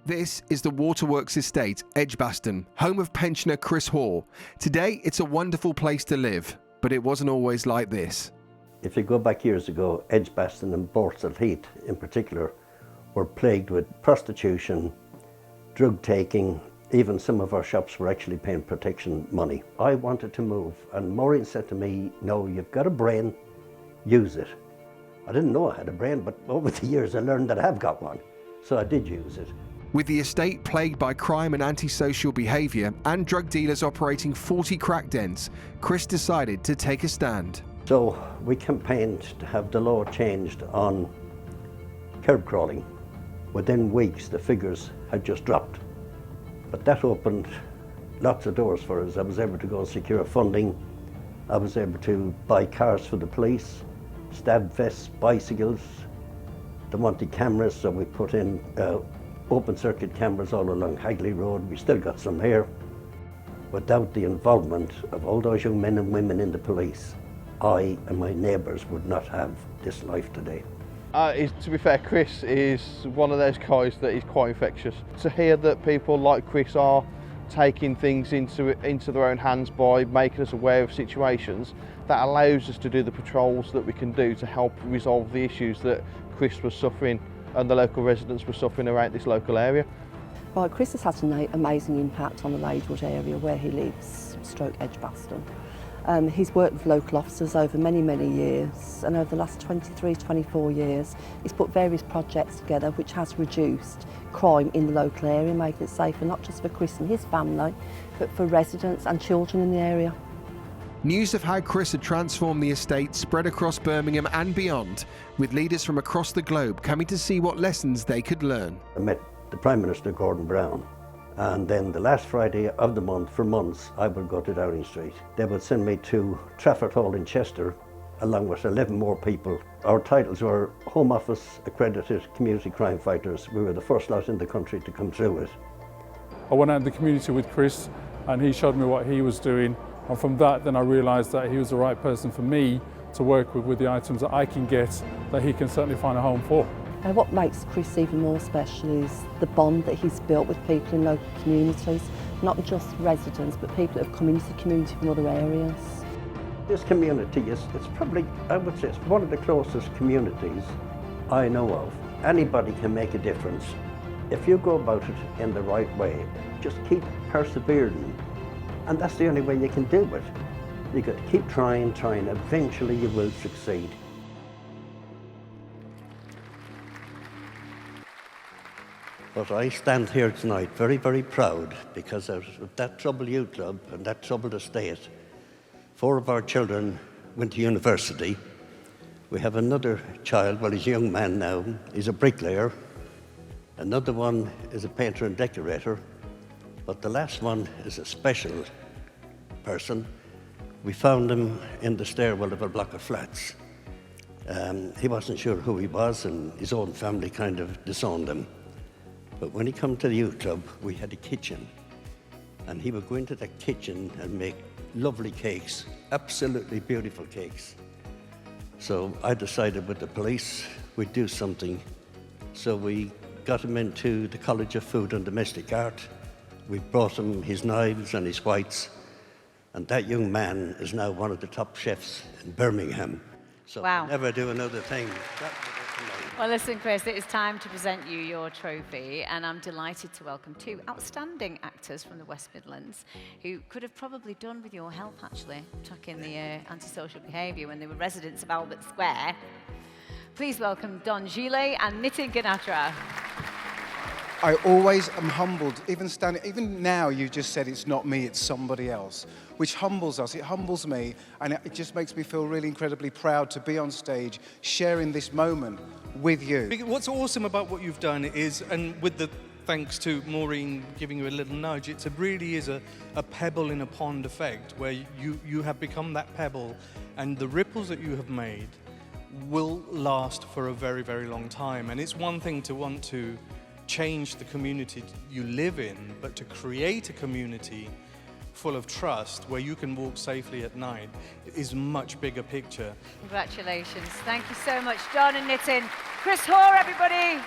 This is the Waterworks estate, Edgbaston, home of pensioner Chris Hoare. Today, it's a wonderful place to live, but it wasn't always like this. If you go back years ago, Edgbaston and Borstal Heath in particular were plagued with prostitution, drug taking. Even some of our shops were actually paying protection money. I wanted to move, and Maureen said to me, "No, you've got a brain, use it." I didn't know I had a brain, but over the years I learned that I have got one, so I did use it. With the estate plagued by crime and antisocial behaviour and drug dealers operating 40 crack dens, Chris decided to take a stand. So we campaigned to have the law changed on curb crawling. Within weeks the figures had just dropped. But that opened lots of doors for us. I was able to go and secure funding. I was able to buy cars for the police, stab vests, bicycles. They wanted cameras, so we put in open circuit cameras all along Hagley Road. We still got some here. Without the involvement of all those young men and women in the police, I and my neighbours would not have this life today. To be fair, Chris is one of those guys that is quite infectious. To hear that people like Chris are taking things into their own hands by making us aware of situations, that allows us to do the patrols that we can do to help resolve the issues that Chris was suffering and the local residents were suffering around this local area. Right, Chris has had an amazing impact on the Laidwood area where he lives, stroke Edgbaston. He's worked with local officers over many, many years, and over the last 23, 24 years, he's put various projects together which has reduced crime in the local area, making it safer not just for Chris and his family, but for residents and children in the area. News of how Chris had transformed the estate spread across Birmingham and beyond, with leaders from across the globe coming to see what lessons they could learn. I met the Prime Minister Gordon Brown, and then the last Friday of the month, for months, I would go to Downing Street. They would send me to Trafford Hall in Chester, along with 11 more people. Our titles were Home Office Accredited Community Crime Fighters. We were the first lot in the country to come through it. I went out in the community with Chris, and he showed me what he was doing. And from that, then I realised that he was the right person for me to work with the items that I can get, that he can certainly find a home for. What makes Chris even more special is the bond that he's built with people in local communities, not just residents, but people that have come into the community from other areas. This community it's probably, I would say, it's one of the closest communities I know of. Anybody can make a difference. If you go about it in the right way, just keep persevering. And that's the only way you can do it. You've got to keep trying, eventually you will succeed. But I stand here tonight very, very proud because out of that troubled youth club and that troubled estate, 4 of our children went to university. We have another child, well, he's a young man now, he's a bricklayer. Another one is a painter and decorator. But the last one is a special person. We found him in the stairwell of a block of flats. He wasn't sure who he was, and his own family kind of disowned him. But when he came to the youth club, we had a kitchen. And he would go into the kitchen and make lovely cakes, absolutely beautiful cakes. So I decided with the police, we'd do something. So we got him into the College of Food and Domestic Art. We brought him his knives and his whites, and that young man is now one of the top chefs in Birmingham. So wow. Never do another thing. Well, listen, Chris, it is time to present you your trophy, and I'm delighted to welcome 2 outstanding actors from the West Midlands who could have probably done with your help, actually, tackling the antisocial behaviour when they were residents of Albert Square. Please welcome Don Gillet and Nitin Ganatra. I always am humbled, even now you just said it's not me, it's somebody else, which humbles us, it humbles me, and it just makes me feel really incredibly proud to be on stage, sharing this moment with you. What's awesome about what you've done is, and with the thanks to Maureen giving you a little nudge, it really is a pebble in a pond effect, where you have become that pebble, and the ripples that you have made will last for a very, very long time. And it's one thing to want to change the community you live in, but to create a community full of trust where you can walk safely at night is a much bigger picture. Congratulations. Thank you so much, Don and Nitin. Chris Hoare, everybody.